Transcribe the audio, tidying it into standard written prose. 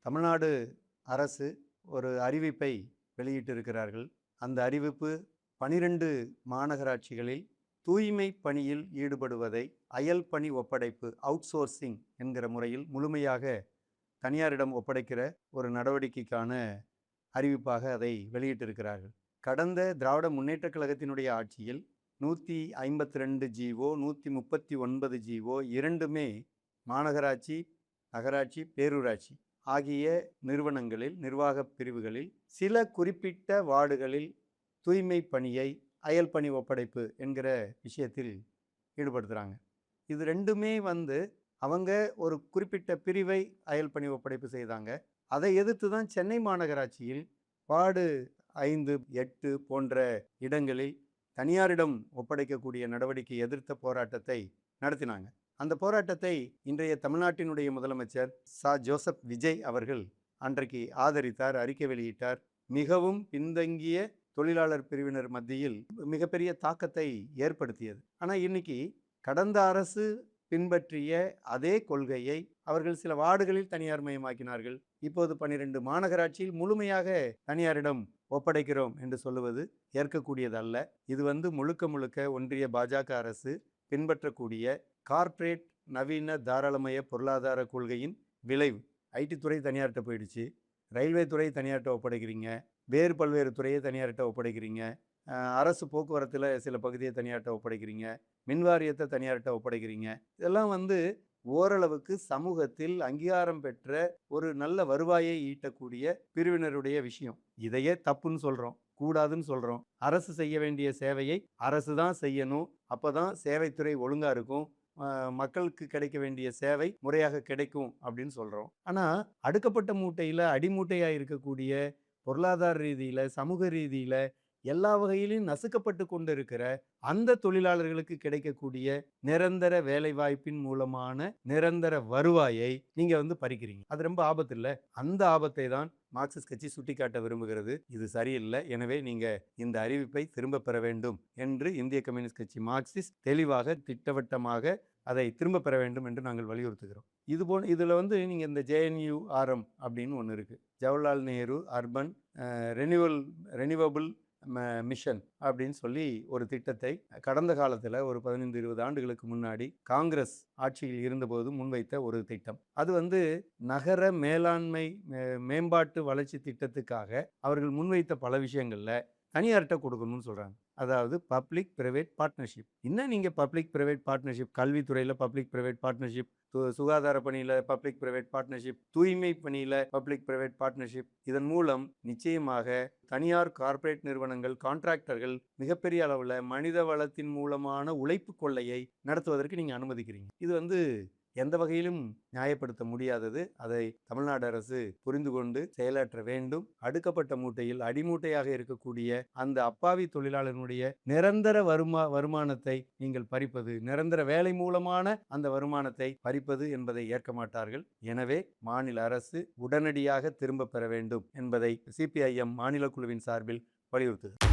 தமிழ்நாடு அரசு ஒரு அறிவிப்பை வெளியிட்டிருக்கிறார்கள். அந்த அறிவிப்பு 12 மாநகராட்சிகளில் தூய்மை பணியில் ஈடுபடுவதை அயல் பணி ஒப்படைப்பு அவுட்சோர்சிங் என்கிற முறையில் முழுமையாக தனியாரிடம் ஒப்படைக்கிற ஒரு நடவடிக்கைக்கான அறிவிப்பாக அதை வெளியிட்டிருக்கிறார்கள். கடந்த திராவிட முன்னேற்ற கழகத்தினுடைய ஆட்சியில் 152 ஜிஓ 139 ஜிஓ இரண்டுமே மாநகராட்சி, நகராட்சி, பேரூராட்சி ஆகிய நிறுவனங்களில் நிர்வாக பிரிவுகளில் சில குறிப்பிட்ட வார்டுகளில் தூய்மை பணியை அயல் பணி ஒப்படைப்பு என்கிற விஷயத்தில் ஈடுபடுத்துகிறாங்க. இது ரெண்டுமே அவங்க ஒரு குறிப்பிட்ட பிரிவை அயல் பணி ஒப்படைப்பு செய்தாங்க. அதை எதிர்த்து தான் சென்னை மாநகராட்சியில் வார்டு 5, 8 போன்ற இடங்களில் தனியாரிடம் ஒப்படைக்கக்கூடிய நடவடிக்கை எதிர்த்த போராட்டத்தை நடத்தினாங்க. அந்த போராட்டத்தை இன்றைய தமிழ்நாட்டினுடைய முதலமைச்சர் ஜோசப் விஜய் அவர்கள் அன்றைக்கு ஆதரித்தார், அறிக்கை வெளியிட்டார். மிகவும் பின்தங்கிய தொழிலாளர் பிரிவினர் மத்தியில் மிகப்பெரிய தாக்கத்தை ஏற்படுத்தியது. ஆனால் இன்னைக்கு கடந்த அரசு பின்பற்றிய அதே கொள்கையை அவர்கள் சில வார்டுகளில் தனியார் மயமாக்கினார்கள். இப்போது 12 மாநகராட்சியில் முழுமையாக தனியாரிடம் ஒப்படைக்கிறோம் என்று சொல்லுவது ஏற்கக்கூடியதல்ல. இது முழுக்க முழுக்க ஒன்றிய பாஜக அரசு பின்பற்றக்கூடிய கார்ப்பரேட் நவீன தாராளமய பொருளாதார கொள்கையின் விளைவு. ஐடி துறை தனியார்கிட்ட போயிடுச்சு, ரயில்வே துறை தனியார்கிட்ட ஒப்படைக்கிறீங்க, வேறு பல்வேறு துறையை தனியார்கிட்ட ஒப்படைக்கிறீங்க, அரசு போக்குவரத்தில் சில பகுதியை தனியார்கிட்ட ஒப்படைக்கிறீங்க, மின்வாரியத்தை தனியார்கிட்ட ஒப்படைக்கிறீங்க. இதெல்லாம் ஓரளவுக்கு சமூகத்தில் அங்கீகாரம் பெற்ற ஒரு நல்ல வருவாயை ஈட்டக்கூடிய பிரிவினருடைய விஷயம். இதையே தப்புன்னு சொல்கிறோம், கூடாதுன்னு சொல்கிறோம். அரசு செய்ய வேண்டிய சேவையை அரசு தான் செய்யணும். அப்போ தான் சேவைத்துறை ஒழுங்காக இருக்கும், மக்களுக்கு கிடைக்க வேண்டிய சேவை முறையாக கிடைக்கும் அப்படின்னு சொல்கிறோம். ஆனால் அடுக்கப்பட்ட மூட்டையில் அடிமூட்டையாக இருக்கக்கூடிய பொருளாதார ரீதியில், சமூக ரீதியில் எல்லா வகையிலும் நசுக்கப்பட்டு கொண்டு இருக்கிற அந்த தொழிலாளர்களுக்கு கிடைக்கக்கூடிய நிரந்தர வேலைவாய்ப்பின் மூலமான நிரந்தர வருவாயை நீங்க பறிக்கிறீங்க. அது ரொம்ப ஆபத்து இல்லை? அந்த ஆபத்தை தான் மார்க்சிஸ்ட் கட்சி சுட்டிக்காட்ட விரும்புகிறது. இது சரியில்லை, எனவே நீங்க இந்த அறிவிப்பை திரும்ப பெற வேண்டும் என்று இந்திய கம்யூனிஸ்ட் கட்சி மார்க்சிஸ்ட் தெளிவாக திட்டவட்டமாக அதை திரும்ப பெற வேண்டும் என்று நாங்கள் வலியுறுத்துகிறோம். இதுல நீங்க இந்த JNURM அப்படின்னு ஒன்று இருக்கு, Jawaharlal Nehru urban renewable mission அப்படின்னு சொல்லி ஒரு திட்டத்தை கடந்த காலத்தில் ஒரு 15-20 ஆண்டுகளுக்கு முன்னாடி காங்கிரஸ் ஆட்சியில் இருந்தபோது முன்வைத்த ஒரு திட்டம். அது நகர மேலாண்மை மேம்பாட்டு வளர்ச்சி திட்டத்துக்காக அவர்கள் முன்வைத்த பல விஷயங்கள்ல தனியார்கிட்ட கொடுக்கணும்னு சொல்றாங்க. அதாவது பப்ளிக் பிரைவேட் பார்ட்னர்ஷிப். இன்னும் நீங்கள் பப்ளிக் பிரைவேட் பார்ட்னர்ஷிப், கல்வித்துறையில் பப்ளிக் பிரைவேட் பார்ட்னர்ஷிப், சுகாதார பணியில் பப்ளிக் பிரைவேட் பார்ட்னர்ஷிப், தூய்மை பணியில் பப்ளிக் பிரைவேட் பார்ட்னர்ஷிப். இதன் மூலம் நிச்சயமாக தனியார் கார்ப்பரேட் நிறுவனங்கள், கான்ட்ராக்டர்கள் மிகப்பெரிய அளவில் மனித வளத்தின் மூலமான உழைப்பு கொள்ளையை நடத்துவதற்கு நீங்கள் அனுமதிக்கிறீங்க. இது எந்த வகையிலும் நியாயப்படுத்த முடியாதது. அதை தமிழ்நாடு அரசு புரிந்து கொண்டு செயலாற்ற வேண்டும். அடுக்கப்பட்ட மூட்டையில் அடிமூட்டையாக இருக்கக்கூடிய அந்த அப்பாவி தொழிலாளர்களுடைய நிரந்தர வருமானத்தை நீங்கள் பறிப்பது, நிரந்தர வேலை மூலமான அந்த வருமானத்தை பறிப்பது என்பதை ஏற்க மாட்டார்கள். எனவே மாநில அரசு உடனடியாக திரும்ப பெற வேண்டும் என்பதை CPIM மாநில குழுவின் சார்பில் வலியுறுத்துகிறது.